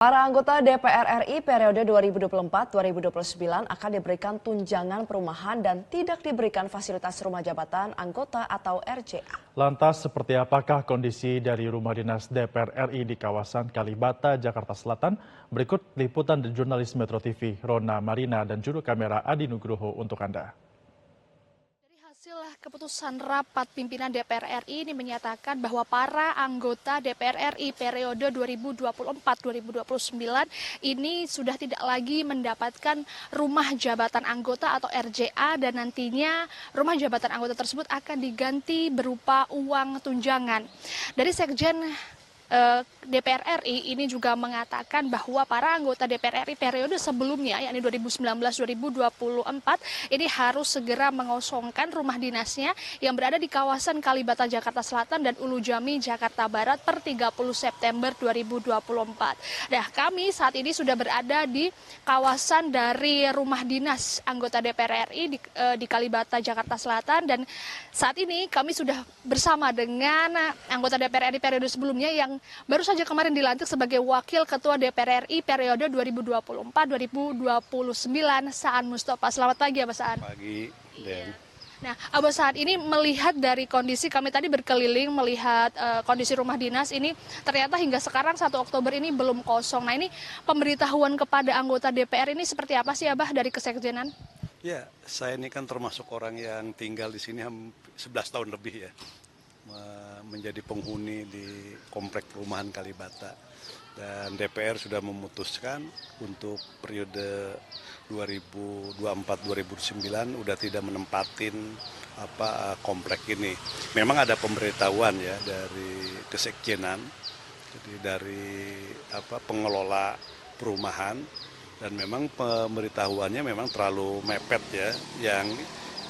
Para anggota DPR RI periode 2024-2029 akan diberikan tunjangan perumahan dan tidak diberikan fasilitas rumah jabatan anggota atau RJA. Lantas seperti apakah kondisi dari rumah dinas DPR RI di kawasan Kalibata, Jakarta Selatan? Berikut liputan jurnalis Metro TV Rona Marina dan juru kamera Adi Nugroho untuk Anda. Hasil keputusan rapat pimpinan DPR RI ini menyatakan bahwa para anggota DPR RI periode 2024-2029 ini sudah tidak lagi mendapatkan rumah jabatan anggota atau RJA dan nantinya rumah jabatan anggota tersebut akan diganti berupa uang tunjangan. Dari Sekjen DPR RI ini juga mengatakan bahwa para anggota DPR RI periode sebelumnya yakni 2019-2024 ini harus segera mengosongkan rumah dinasnya yang berada di kawasan Kalibata Jakarta Selatan dan Ulu Jami Jakarta Barat per 30 September 2024. Nah, kami saat ini sudah berada di kawasan dari rumah dinas anggota DPR RI di Kalibata Jakarta Selatan dan saat ini kami sudah bersama dengan anggota DPR RI periode sebelumnya yang baru saja kemarin dilantik sebagai Wakil Ketua DPR RI periode 2024-2029, Saan Mustafa. Selamat pagi, Abah Saan. Pagi, Den. Nah, Abah Saan ini melihat dari kondisi, kami tadi berkeliling melihat kondisi rumah dinas ini, ternyata hingga sekarang 1 Oktober ini belum kosong. Nah, ini pemberitahuan kepada anggota DPR ini seperti apa sih, Abah, dari Kesekjenan? Ya, saya ini kan termasuk orang yang tinggal di sini 11 tahun lebih ya. Menjadi penghuni di komplek perumahan Kalibata dan DPR sudah memutuskan untuk periode 2024-2029 udah tidak menempatin komplek ini. Memang ada pemberitahuan ya dari Kesekjenan, jadi dari pengelola perumahan dan memang pemberitahuannya memang terlalu mepet ya,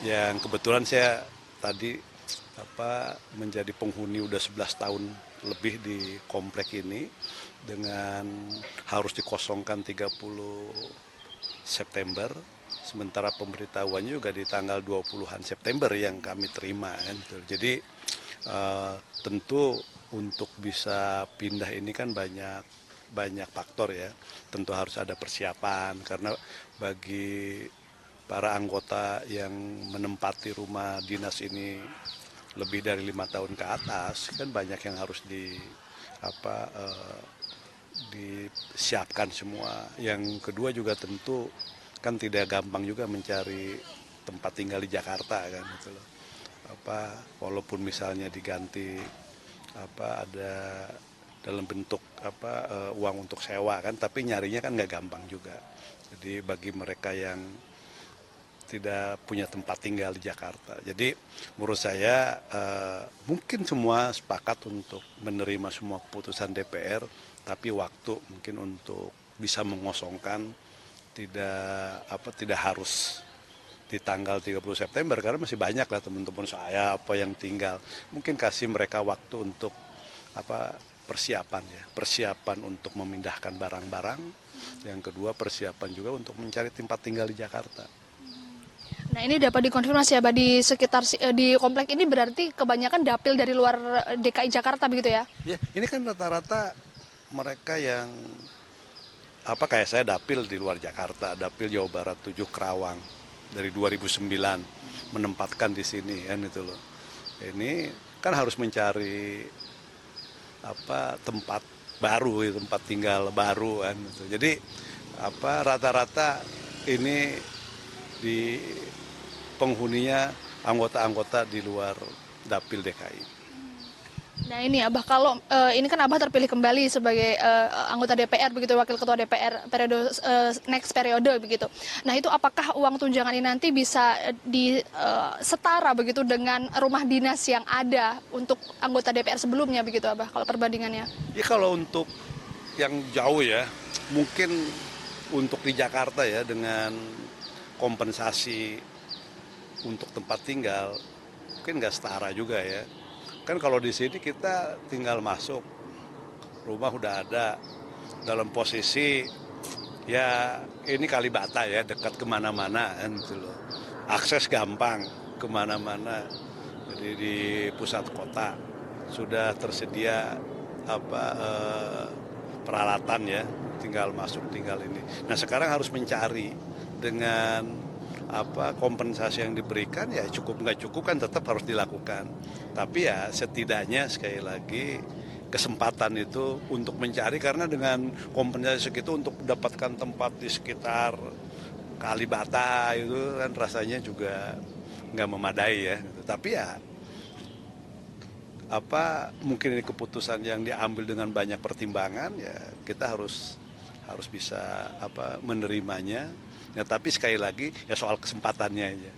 yang kebetulan saya tadi menjadi penghuni udah 11 tahun lebih di komplek ini dengan harus dikosongkan 30 September, sementara pemberitahuannya juga di tanggal 20-an September yang kami terima kan. Jadi tentu untuk bisa pindah ini kan banyak faktor ya, tentu harus ada persiapan karena bagi para anggota yang menempati rumah dinas ini lebih dari 5 tahun ke atas kan banyak yang harus disiapkan semua. Yang kedua juga tentu kan tidak gampang juga mencari tempat tinggal di Jakarta kan gitu loh. Walaupun misalnya diganti ada dalam bentuk uang untuk sewa kan, tapi nyarinya kan nggak gampang juga. Jadi bagi mereka yang tidak punya tempat tinggal di Jakarta. Jadi menurut saya mungkin semua sepakat untuk menerima semua keputusan DPR, tapi waktu mungkin untuk bisa mengosongkan tidak harus di tanggal 30 September karena masih banyak lah teman-teman saya yang tinggal. Mungkin kasih mereka waktu untuk persiapan untuk memindahkan barang-barang. Yang kedua persiapan juga untuk mencari tempat tinggal di Jakarta. Nah, ini dapat dikonfirmasi ya, Pak, di sekitar di komplek ini berarti kebanyakan dapil dari luar DKI Jakarta begitu ya? Ya, ini kan rata-rata mereka yang kayak saya dapil di luar Jakarta, dapil Jawa Barat 7 Kerawang dari 2009 menempatkan di sini kan itu loh. Ini kan harus mencari tempat baru, tempat tinggal baru kan gitu. Jadi rata-rata ini di penghuninya anggota-anggota di luar dapil DKI. Nah, ini Abah, kalau ini kan Abah terpilih kembali sebagai anggota DPR begitu, wakil ketua DPR periode next periode begitu. Nah, itu apakah uang tunjangan ini nanti bisa setara begitu dengan rumah dinas yang ada untuk anggota DPR sebelumnya begitu, Abah, kalau perbandingannya? Ya kalau untuk yang jauh ya, mungkin untuk di Jakarta ya dengan kompensasi untuk tempat tinggal mungkin nggak setara juga ya. Kan kalau di sini kita tinggal masuk, rumah udah ada, dalam posisi ya ini Kalibata ya, dekat kemana-mana kan gitu loh. Akses gampang kemana-mana. Jadi di pusat kota sudah tersedia peralatan ya tinggal masuk, tinggal ini. Nah sekarang harus mencari dengan kompensasi yang diberikan, ya cukup nggak cukup kan tetap harus dilakukan. Tapi ya setidaknya sekali lagi kesempatan itu untuk mencari, karena dengan kompensasi segitu untuk mendapatkan tempat di sekitar Kalibata itu kan rasanya juga nggak memadai ya. Tapi ya mungkin ini keputusan yang diambil dengan banyak pertimbangan, ya kita harus bisa menerimanya. Ya, tapi sekali lagi ya soal kesempatannya aja.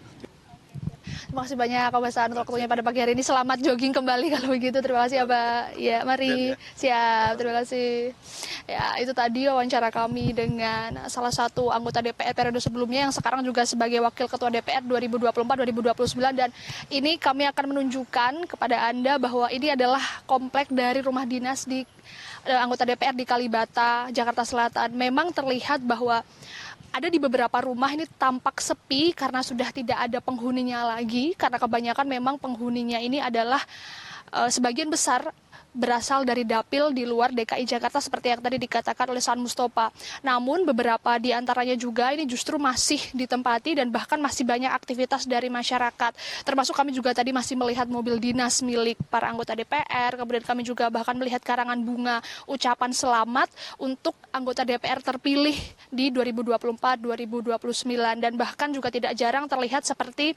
Terima kasih banyak Kombes Aan untuk waktunya pada pagi hari ini. Selamat jogging kembali kalau begitu. Terima kasih ya Pak. Ya mari. Siap. Terima kasih. Ya itu tadi wawancara kami dengan salah satu anggota DPR periode sebelumnya yang sekarang juga sebagai Wakil Ketua DPR 2024-2029, dan ini kami akan menunjukkan kepada Anda bahwa ini adalah komplek dari rumah dinas di anggota DPR di Kalibata, Jakarta Selatan. Memang terlihat bahwa ada di beberapa rumah ini tampak sepi karena sudah tidak ada penghuninya lagi, karena kebanyakan memang penghuninya ini adalah sebagian besar berasal dari dapil di luar DKI Jakarta seperti yang tadi dikatakan oleh Saan Mustafa. Namun beberapa di antaranya juga ini justru masih ditempati dan bahkan masih banyak aktivitas dari masyarakat. Termasuk kami juga tadi masih melihat mobil dinas milik para anggota DPR, kemudian kami juga bahkan melihat karangan bunga ucapan selamat untuk anggota DPR terpilih di 2024-2029, dan bahkan juga tidak jarang terlihat seperti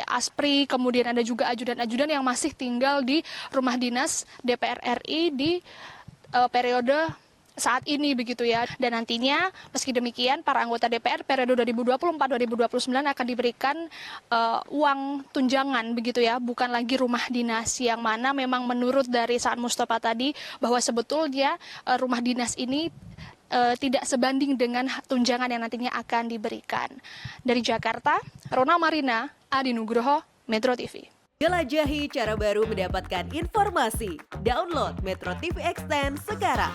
aspri, kemudian ada juga ajudan-ajudan yang masih tinggal di rumah dinas DPR RI di periode saat ini begitu ya. Dan nantinya meski demikian para anggota DPR periode 2024-2029 akan diberikan uang tunjangan begitu ya, bukan lagi rumah dinas, yang mana memang menurut dari Saan Mustafa tadi bahwa sebetulnya rumah dinas ini tidak sebanding dengan tunjangan yang nantinya akan diberikan. Dari Jakarta, Rona Marina, Adi Nugroho, Metro TV. Jelajahi cara baru mendapatkan informasi. Download Metro TV Extend sekarang.